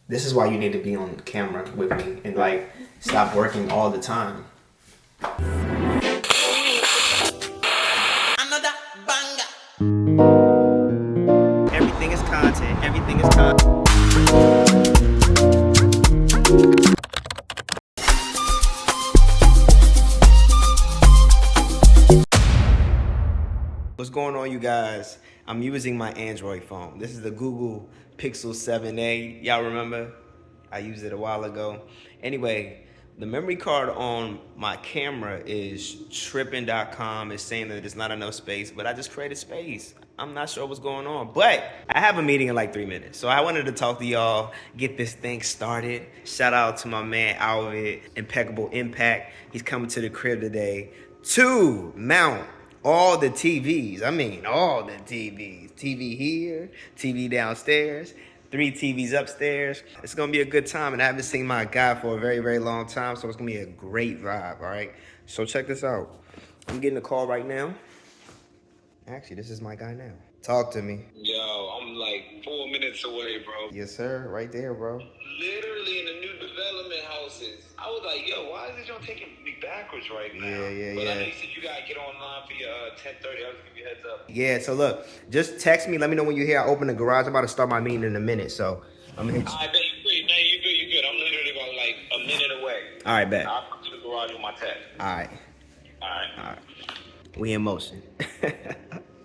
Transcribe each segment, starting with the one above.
This is why you need to be on camera with me and like stop working all the time. Another banger. Everything is content. Everything is content. What's going on, you guys? I'm using my Android phone. This is the Google Pixel 7a. Y'all remember? I used it a while ago. Anyway, the memory card on my camera is tripping.com. It's saying that there's not enough space, but I just created space. I'm not sure what's going on, but I have a meeting in like 3 minutes. So I wanted to talk to y'all, get this thing started. Shout out to my man, Alvid, Impeccable Impact. He's coming to the crib today to mount all the TVs. I mean, all the TVs. TV here, TV downstairs, 3 TVs upstairs. It's gonna be a good time, and I haven't seen my guy for a very, very long time, so it's gonna be a great vibe, all right? So check this out. I'm getting a call right now. Actually, this is my guy now. Talk to me. Yo, I'm like 4 minutes away, bro. Yes, sir. Right there, bro. Literally in the new development houses. I was like, yo, why is this y'all taking me backwards right now? Yeah. But I know you said you gotta get online for your 10:30. I'll just give you a heads up. Yeah, so look, just text me. Let me know when you're here. I open the garage. I'm about to start my meeting in a minute, so I'm gonna hit you. I bet you good. No, you good, you good. I'm literally about like a minute away. All right, bet. I'll come to the garage with my text. All right. All right. All right. We in motion.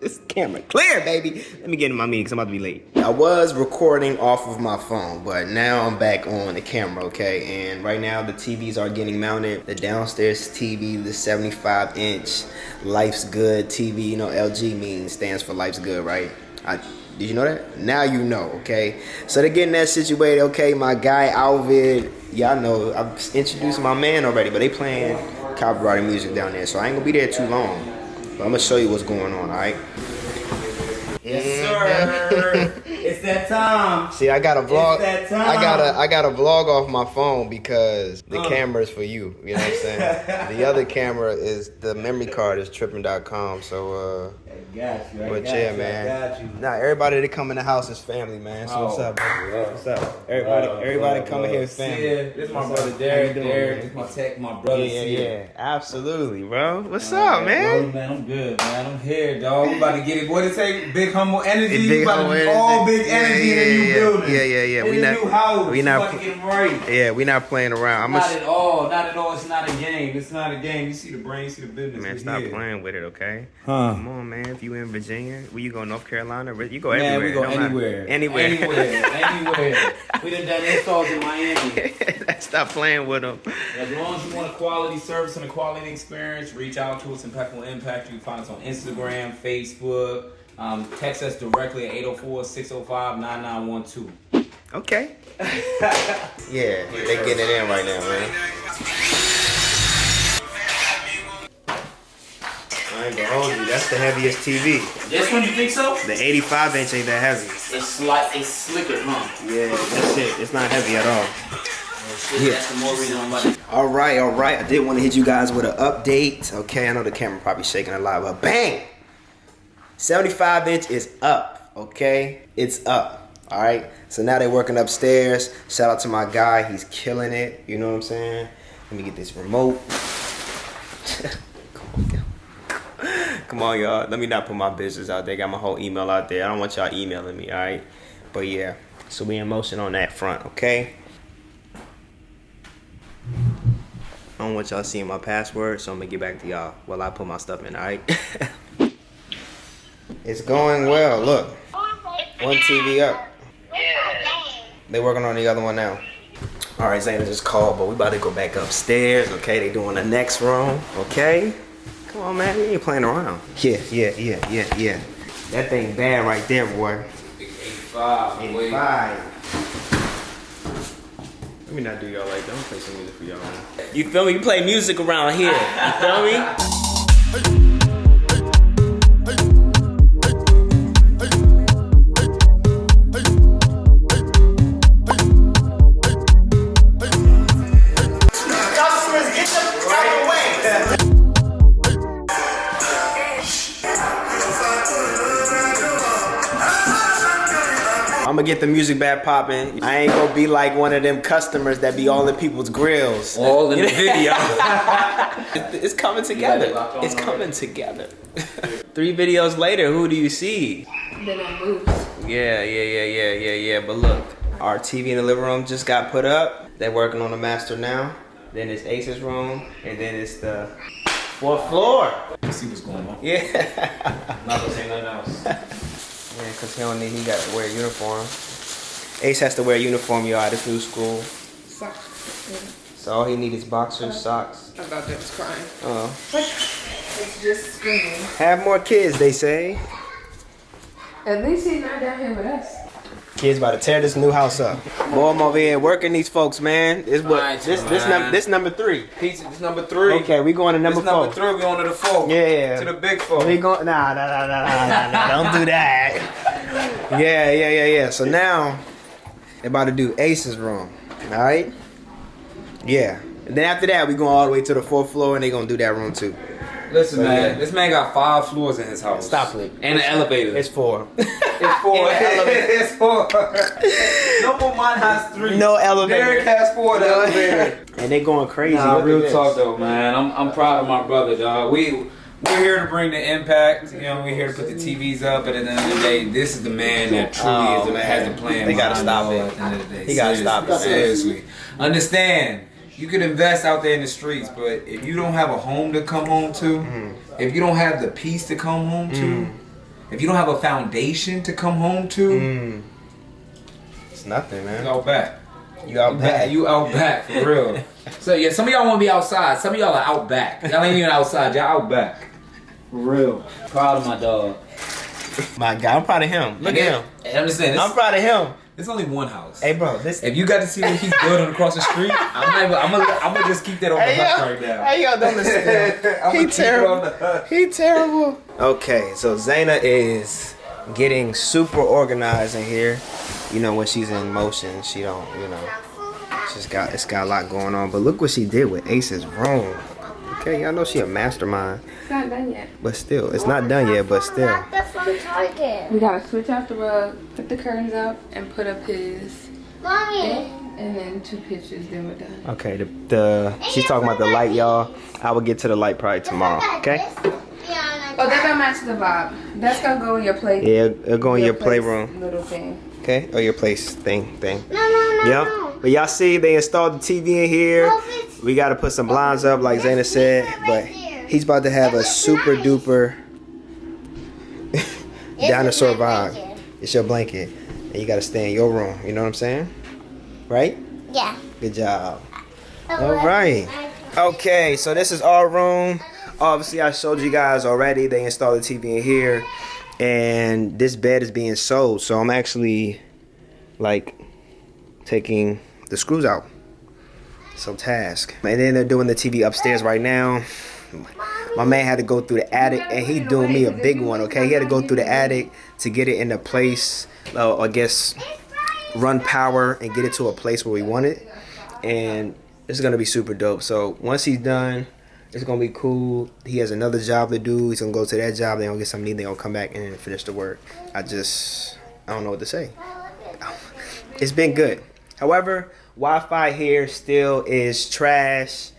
This camera clear, baby. Let me get in my meeting because I'm about to be late. I was recording off of my phone, but now I'm back on the camera, okay? And right now the TVs are getting mounted. The downstairs TV, the 75-inch Life's Good TV. You know, LG stands for Life's Good, right? Did you know that? Now you know, okay? So they're getting that situated, okay? My guy, Alvid, y'all know, I've introduced my man already, but they playing copyrighted music down there, so I ain't gonna be there too long. But I'm gonna show you what's going on, all right? Yes, sir. It's that time. See, I got a vlog. It's that time. I got a vlog off my phone because the camera is for you. You know what I'm saying? The other camera is the memory card is tripping.com. So I got you. but yeah, man. I got you. Nah, everybody that come in the house is family, man. So what's up, bro? What's up? Everybody coming here is family. Yeah, this is my brother Derek. This is my tech, my brother. Yeah, absolutely, bro. What's up, man? Bro, man, I'm good, man. I'm here, dog. We about to get it. What it take? Big humble energy. Big We about humble to be energy. all big energy in a new building. Yeah. In a new house. We about to get it right. Yeah, we not playing around. Not at all. Not at all. It's not a game. It's not a game. You see the brain, you see the business. Man, stop playing with it, okay? Huh? Come on, man. If you in Virginia, where you go? North Carolina? You go Man, everywhere. we go Don't matter. anywhere. Anywhere. We done installs in Miami. Stop playing with them. As long as you want a quality service and a quality experience, reach out to us, Impeccable Impact. You can find us on Instagram, Facebook. Text us directly at 804-605-9912. Okay. Yeah, they getting it in right now, man. I ain't gonna hold you. That's the heaviest TV. This one, you think so? The 85-inch ain't that heavy. It's slicker, huh? Yeah, that's it. It's not heavy at all. Yeah. That's the more reason I'm like. All right. I did want to hit you guys with an update. Okay, I know the camera probably shaking a lot, but bang! 75-inch is up. Okay, it's up. All right. So now they're working upstairs. Shout out to my guy. He's killing it. You know what I'm saying? Let me get this remote. Come on, y'all. Let me not put my business out there. Got my whole email out there. I don't want y'all emailing me, all right? But yeah, so we in motion on that front, okay? I don't want y'all seeing my password, so I'm gonna get back to y'all while I put my stuff in, all right? It's going well. Look, one TV up. They working on the other one now. All right, Zayna just called, but we about to go back upstairs, okay? They doing the next room, okay? Come on, man, you ain't playing around. Yeah. That thing bad right there, boy. Big 85. 85. Let me not do y'all like that. I'm gonna play some music for y'all, man. You feel me? You play music around here. You feel me? I'm gonna get the music back popping. I ain't gonna be like one of them customers that be all in people's grills. All in the video. It's coming together. It's coming together. 3 videos later, who do you see? Then I moved. Yeah. But look, our TV in the living room just got put up. They're working on the master now. Then it's Ace's room, and then it's the 4th floor. Let's see what's going on. Yeah. Not gonna say nothing else. Yeah, cause he got to wear a uniform. Ace has to wear a uniform, y'all, at his new school. Socks. So all he needs is boxers, socks. I thought that was crying. Oh. It's just screaming. Have more kids, they say. At least he's not down here with us. Kids about to tear this new house up. Boy, I'm over here working these folks, man. This what? Right, This number 3. Pizza, this number 3. Okay, we going to number 4. Number 3, we on to the 4. Yeah. To the big 4. We going? Nah. Don't do that. Yeah. So now they're about to do Ace's room. All right. Yeah. And then after that, we going all the way to the 4th floor, and they gonna do that room too. Listen, So, man, yeah. this man got 5 floors in his house. Stop it. And an elevator. It's 4. It's 4. It's 4. No more mine has 3. No elevator. Derek has 4 the elevator. And they going crazy. Nah, Look at real this. talk though, man. I'm proud of my brother, dog. We're here to bring the impact. You know, we're here to put the TVs up. But at the end of the day, this is the man that truly has a plan. They gotta stop it. At the end of the day, He gotta stop it. Seriously. Understand. You could invest out there in the streets, but if you don't have a home to come home to, if you don't have the peace to come home to, if you don't have a foundation to come home to, it's nothing, man. you out back. You out back. You out back, for real. So yeah, some of y'all want to be outside. Some of y'all are out back. Y'all ain't even outside. Y'all out back. For real. Proud of my dog. My God, I'm proud of him. Look at him. I'm just saying, I'm proud of him. it's only one house. Hey, bro, this. If you got to see what he's building across the street, I'm gonna just keep that on the hush right now. Hey, yo, don't listen. He terrible. He terrible. Okay, so Zaina is getting super organized in here. You know, when she's in motion, she don't, it's got a lot going on. But look what she did with Ace's room. Okay, y'all know she a mastermind. It's not done yet. But still, it's not done yet, but still. We gotta switch out the rug, put the curtains up, and put up his bed, and then 2 pictures, then we're done. Okay, she's talking about the light, y'all. I will get to the light probably tomorrow, okay? Oh, that don't match the vibe. That's gonna go in your play. Yeah, it'll go in your place playroom. Little thing. Okay? Or your place thing. Yep. But y'all see, they installed the TV in here. We got to put some blinds up, like Zaina said. But he's about to have a super duper dinosaur vibe. It's your blanket. And you got to stay in your room. You know what I'm saying? Right? Yeah. Good job. All right. Okay, so this is our room. Obviously, I showed you guys already. They installed the TV in here. And this bed is being sold. So I'm actually, like, taking the screws out. So task. And then they're doing the TV upstairs right now. My man had to go through the attic, and he doing me a big one, okay? He had to go through the attic to get it into place. I guess run power and get it to a place where we want it. And it's going to be super dope. So once he's done, it's going to be cool. He has another job to do. He's going to go to that job. They're going to get something neat. They're going to come back and finish the work. I don't know what to say. It's been good. However, Wi-Fi here still is trash.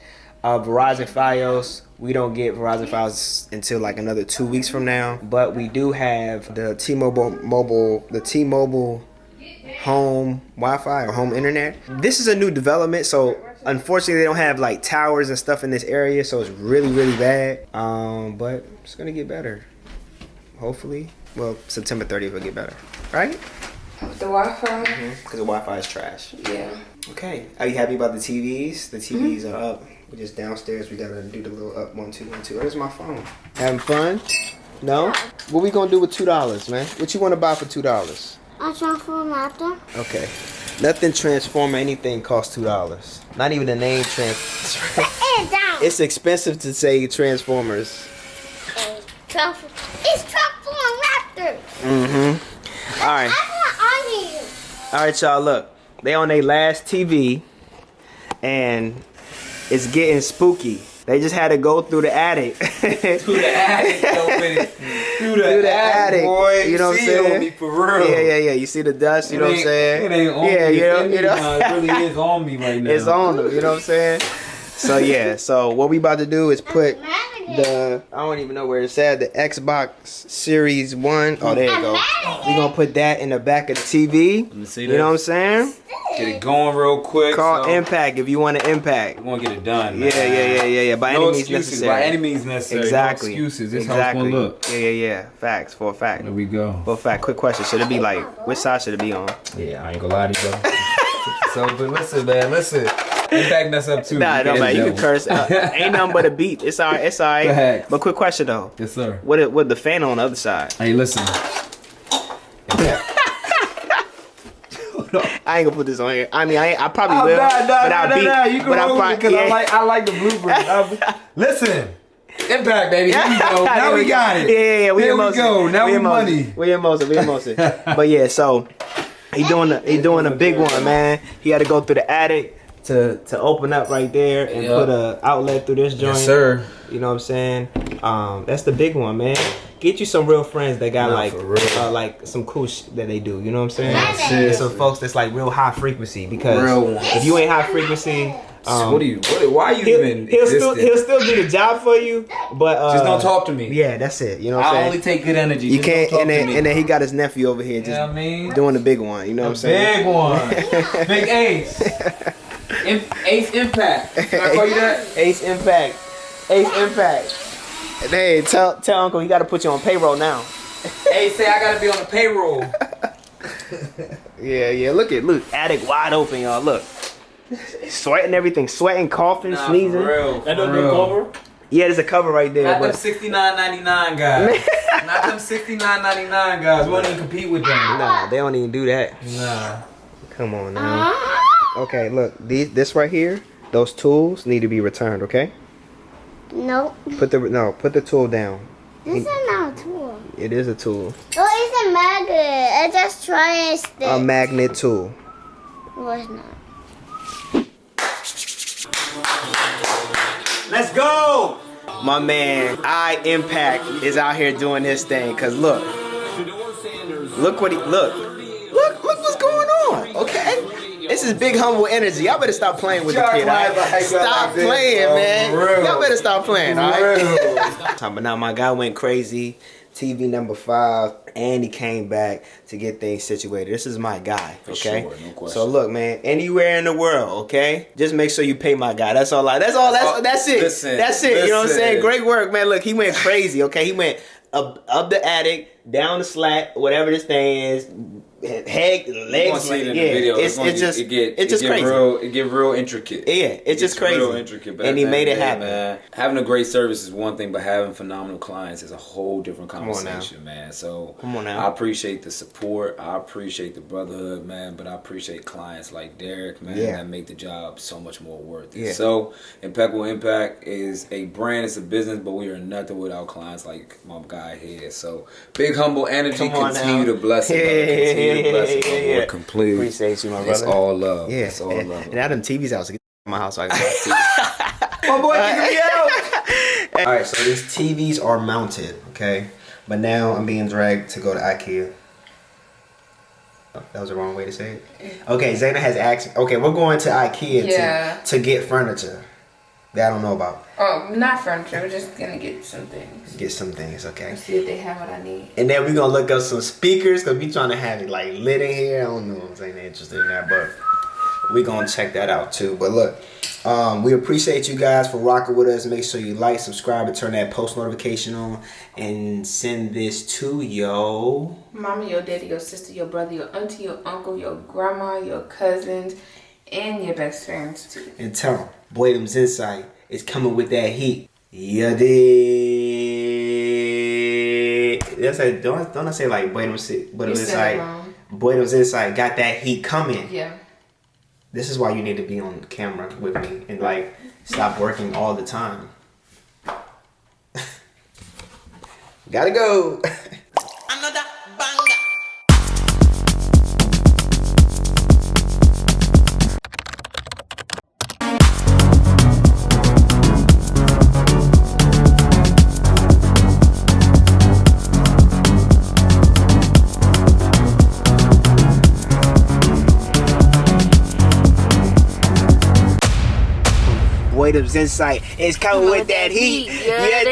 Verizon Fios, we don't get Verizon Fios until like another 2 weeks from now. But we do have the T-Mobile home Wi-Fi or home internet. This is a new development, so unfortunately they don't have like towers and stuff in this area, so it's really, really bad. But it's gonna get better. Hopefully. Well, September 30th will get better. Right? The Wi-Fi? Because the Wi-Fi is trash. Yeah. Okay. Are you happy about the TVs? The TVs are up. We're just downstairs. We gotta do the little up 1 2 1 2. Where's my phone? Having fun? No? What we gonna do with $2, man? What you wanna buy for $2? A transform after. Okay. Nothing Transformer, anything costs $2. Not even the name Down. It's expensive to say Transformers. It's transform Raptors. Mm-hmm. Alright. I want onions. Alright, y'all, look. They on their last TV, and it's getting spooky. They just had to go through the attic. Through the attic, through the attic, boy. you know what I'm See it saying? on me for real. Yeah. You see the dust, you know what I'm saying? It ain't on me. You know, it really is on me right now. It's on them, you know what I'm saying? So yeah, so what we about to do is put the, I don't even know where it's at, the Xbox Series 1. Oh, there you go. We're gonna put that in the back of the TV. Let me see You know what I'm saying? Get it going real quick. Call Impact if you want to impact. We want to get it done, man. Yeah. By No any means excuses. necessary. By any means necessary. Exactly. No excuses. This how it's gonna look. Yeah. Facts, for a fact. There we go. For a fact. Quick question. Should it be like, which side should it be on? Yeah, I ain't gonna lie to you, bro. So, but listen, man, listen. Impact mess up too. Nah, no, man. You can curse. Ain't nothing but a beat. It's all right. It's all right. Facts. But quick question though. Yes, sir. What the fan on the other side? Hey, listen. I ain't gonna put this on here. I mean, I probably will. But I'll beat. You can roll with it because I like the bloopers. Listen. Impact, baby. Here we go. Now we got it. Yeah. Here we go. Now we money. We in motion. But yeah, so he doing a big one, man. He had to go through the attic to open up right there and put a outlet through this joint. Yes, sir. You know what I'm saying? That's the big one, man. Get you some real friends that got like some cool shit that they do. You know what I'm saying? And some folks that's like real high frequency, because if you ain't high frequency, why are you even he'll still do the job for you, but just don't talk to me. Yeah, that's it. You know what I'm saying? I only take good energy. You Just can't, don't talk to me. and then he got his nephew over here just doing the big one. You know what I'm saying? Big one. Big Ace. Ace Impact. Can I call you that? Ace Impact. Hey, tell Uncle he got to put you on payroll now. Ace say I gotta be on the payroll. Yeah. Look, attic wide open, y'all. Look, sweating everything, coughing, sneezing. For real. That don't do cover? Yeah, there's a cover right there. Not them But $69.99 guys. Not them $69.99 guys. We won't even compete with them. nah, they don't even do that. Nah. Come on now. Okay, look, this right here, those tools need to be returned. Okay. Nope. Put the tool down. This is not a tool. It is a tool. Oh, it's a magnet. I just tried it. A magnet tool. No, it's not. Let's go! My man, Impact is out here doing his thing. Cause look what's going on. Okay, this is big humble energy. Y'all better stop playing with the kid. Right? Stop playing, man. Y'all better stop playing. All right. But now my guy went crazy. TV number 5, and he came back to get things situated. This is my guy, okay? For sure, no question. So look, man, anywhere in the world, okay? Just make sure you pay my guy. That's it. Listen, that's it. You know what I'm saying? Great work, man. Look, he went crazy, okay? He went up the attic, down the slat, whatever this thing is. Head, legs, see it in the video. It's just crazy. It get real intricate. Yeah, it's just crazy. Real intricate, but and he made it happen. Man, having a great service is one thing, but having phenomenal clients is a whole different conversation, man. So Come on now. I appreciate the support. I appreciate the brotherhood, man. But I appreciate clients like Derek, man, that make the job so much more worth it. Yeah. So Impeccable Impact is a brand, it's a business, but we are nothing without clients like my guy here. So big humble energy, continue to bless it. Yeah. Completely. Appreciate you, my brother. It's all love. Yeah. It's all love. And now them TVs out, so get my house so I can watch TV. My boy, yo. Alright, so these TVs are mounted, okay? But now I'm being dragged to go to IKEA. Oh, that was the wrong way to say it. Okay, Zayna has asked. Okay, we're going to IKEA to get furniture that I don't know about. Oh, not furniture. We're just gonna get some things. Get some things, okay? See if they have what I need. And then we're gonna look up some speakers because we trying to have it like lit in here. I don't know if I'm interested in that, but we gonna check that out too. But look, we appreciate you guys for rocking with us. Make sure you like, subscribe, and turn that post notification on, and send this to your mama, your daddy, your sister, your brother, your auntie, your uncle, your grandma, your cousins, and your best friends too. And tell them, Boydum's Insight is coming with that heat. Yeah, don't I say like Boydum's Insight? Boydum's Insight got that heat coming. Yeah. This is why you need to be on camera with me and like stop working all the time. Gotta go. Another banger. Wait up's insight. It's coming with that heat. Yeah, Yeah,